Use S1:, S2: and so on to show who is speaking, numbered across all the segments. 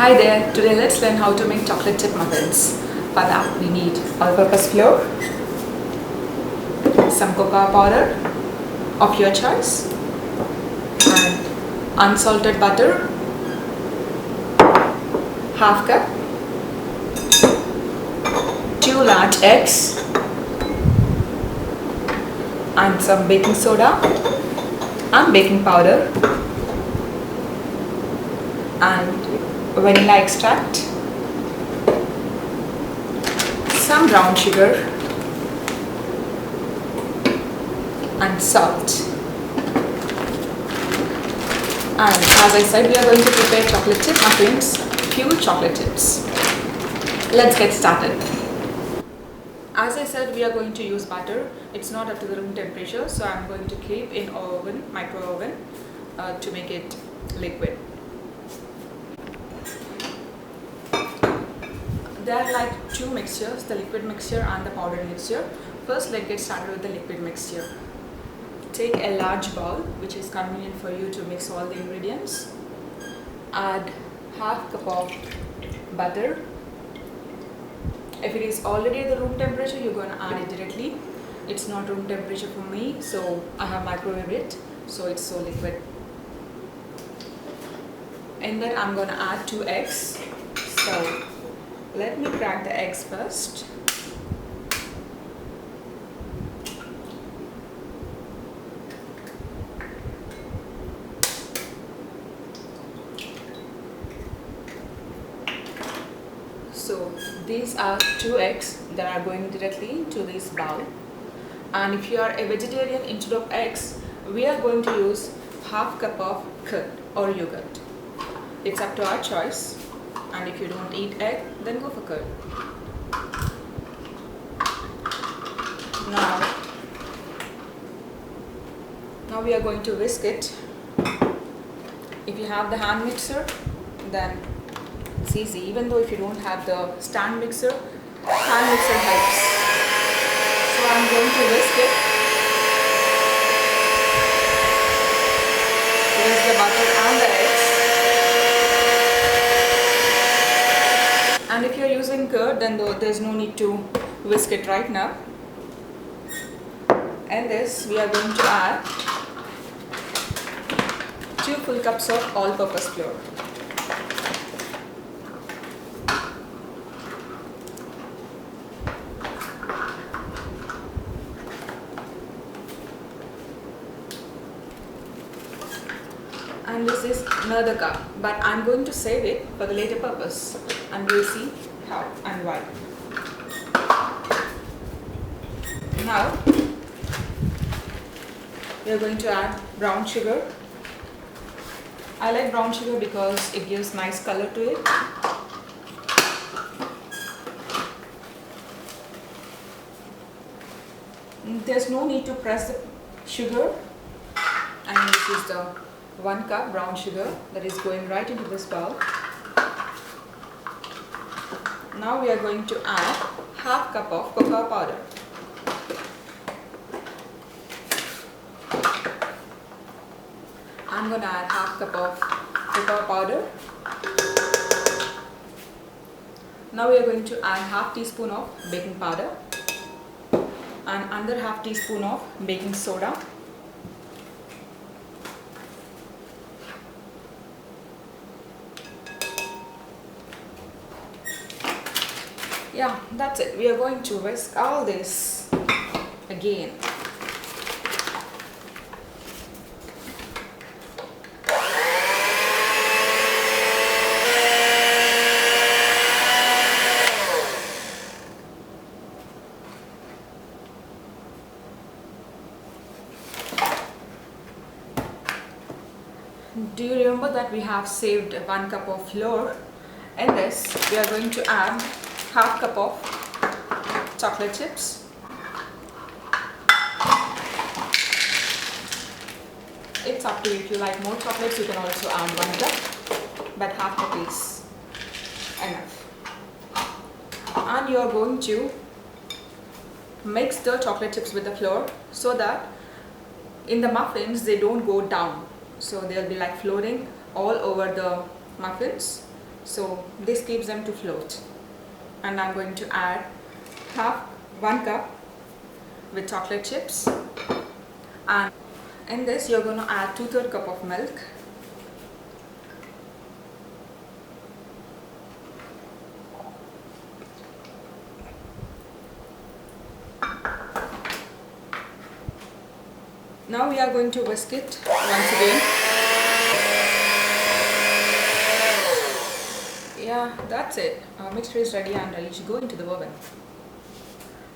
S1: Hi there, today let's learn how to make chocolate chip muffins. For that we need all-purpose flour, some cocoa powder of your choice, and unsalted butter, half cup, 2 large eggs, and some baking soda and baking powder, and vanilla extract, some brown sugar, and salt. And as I said, we are going to prepare chocolate chip muffins, few chocolate chips. Let's get started. As I said, we are going to use butter. It's not up to the room temperature, so I'm going to keep in oven, micro oven, to make it liquid. There are like two mixtures, the liquid mixture and the powdered mixture. First, let's get started with the liquid mixture. Take a large bowl, which is convenient for you to mix all the ingredients. Add half cup of butter. If it is already at the room temperature, you're going to add it directly. It's not room temperature for me, so I have microwaved it, so it's so liquid. And then I'm going to add 2 eggs. So let me crack the eggs first. So these are 2 eggs that are going directly to this bowl. And if you are a vegetarian, instead of eggs, we are going to use half cup of curd or yogurt. It's up to our choice. And if you don't eat egg, then go for curd. Now we are going to whisk it. If you have the hand mixer, then it's easy. Even though if you don't have the stand mixer, hand mixer helps. So I'm going to whisk it. Whisk the butter and the eggs. And if you're using curd, then there's no need to whisk it right now. And this, we are going to add 2 full cups of all-purpose flour. And this is another cup, but I'm going to save it for the later purpose, and we'll see how and why. Now we are going to add brown sugar. I like brown sugar because it gives nice color to it. There's no need to press the sugar, and this is the 1 cup brown sugar that is going right into this bowl. Now we are going to add half cup of cocoa powder. I'm going to add half cup of cocoa powder. Now we are going to add half teaspoon of baking powder and another half teaspoon of baking soda. Yeah, that's it. We are going to whisk all this again. Do you remember that we have saved 1 cup of flour? In this, we are going to add half cup of chocolate chips. It's up to you. If you like more chocolates, you can also add 1 cup, but half cup is enough. And you are going to mix the chocolate chips with the flour so that in the muffins they don't go down, so they'll be like floating all over the muffins. so this keeps them to float. And I'm going to add 1 cup with chocolate chips, and in this you're going to add 2/3 cup of milk, now we are going to whisk it once again. Yeah, that's it. Our mixture is ready and ready to go into the oven.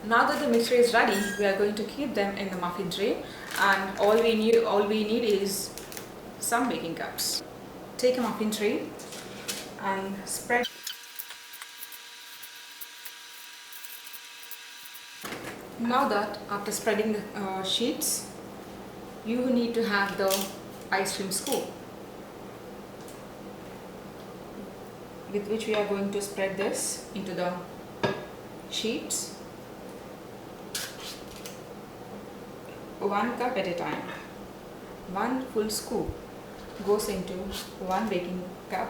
S1: Now that the mixture is ready, we are going to keep them in the muffin tray, and all we need is some baking cups. Take a muffin tray and spread. Now that after spreading the sheets, you need to have the ice cream scoop with which we are going to spread this into the sheets, 1 cup at a time. 1 full scoop goes into 1 baking cup.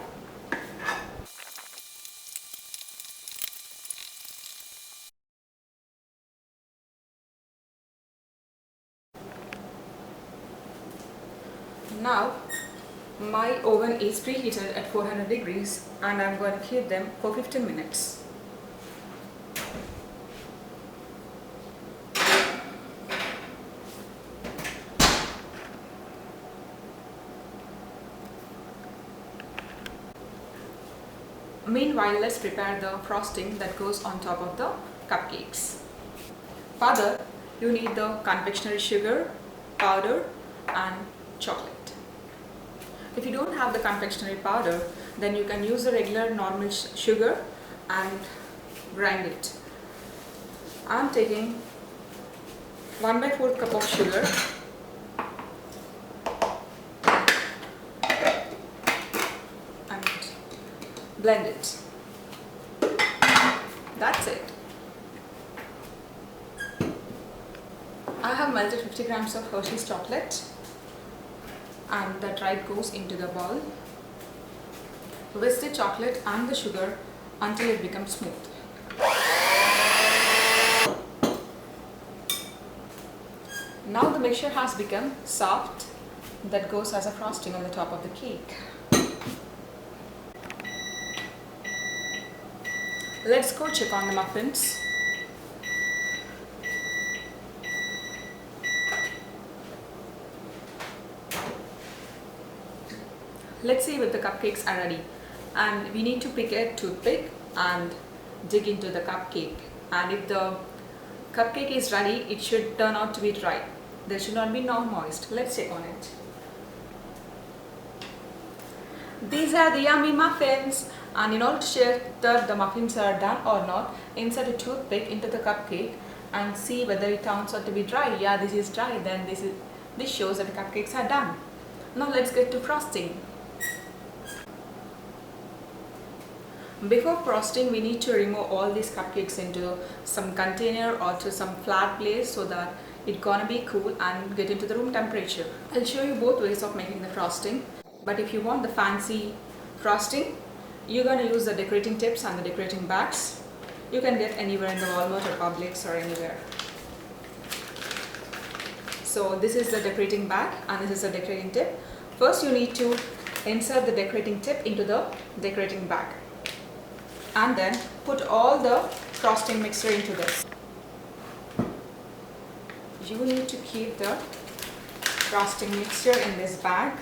S1: Now my oven is preheated at 400 degrees and I'm going to keep them for 15 minutes. Meanwhile, let's prepare the frosting that goes on top of the cupcakes. For that, you need the confectionery sugar, powder and chocolate. If you don't have the confectionery powder, then you can use the regular normal sugar and grind it. I'm taking 1/4 cup of sugar and blend it. That's it. I have melted 50 grams of Hershey's chocolate, and that right goes into the bowl. Whisk the chocolate and the sugar until it becomes smooth. Now the mixture has become soft. That goes as a frosting on the top of the cake. Let's go check on the muffins. Let's see if the cupcakes are ready, and we need to pick a toothpick and dig into the cupcake, and if the cupcake is ready, it should turn out to be dry. There should not be no moist. Let's check on it. These are the yummy muffins, and in order to check that the muffins are done or not, insert a toothpick into the cupcake and see whether it turns out to be dry. Yeah, this is dry, then this shows that the cupcakes are done. Now let's get to frosting. Before frosting, we need to remove all these cupcakes into some container or to some flat place so that it's gonna be cool and get into the room temperature. I'll show you both ways of making the frosting, but if you want the fancy frosting, you're gonna use the decorating tips and the decorating bags. You can get anywhere in the Walmart or Publix or anywhere. So this is the decorating bag and this is the decorating tip. First you need to insert the decorating tip into the decorating bag, and then put all the frosting mixture into this. You need to keep the frosting mixture in this bag.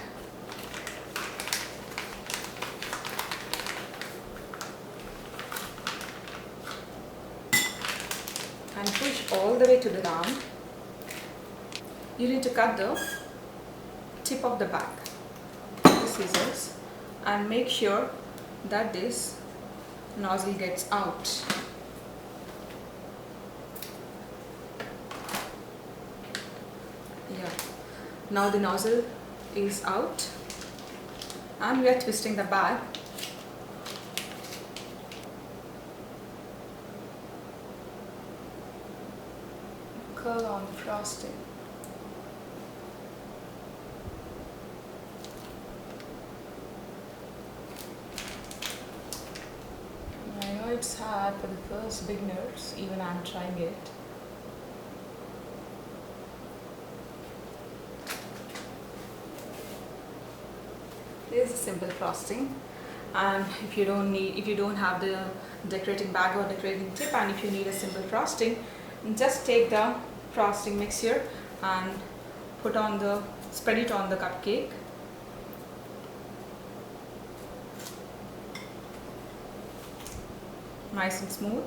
S1: And push all the way to the down. You need to cut the tip of the bag with scissors and make sure that this nozzle gets out. Yeah, now the nozzle is out and we are twisting the bag. Curl on the frosting. it's hard for the first beginners, even I'm trying it. This is a simple frosting, and if you don't have the decorating bag or decorating tip, and if you need a simple frosting, just take the frosting mixture and spread it on the cupcake. Nice and smooth.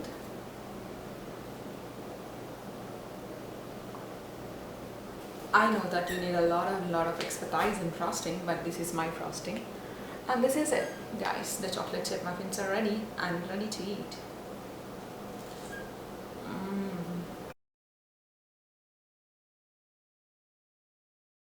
S1: I know that you need a lot of expertise in frosting, but this is my frosting. And this is it, guys. The chocolate chip muffins are ready and ready to eat.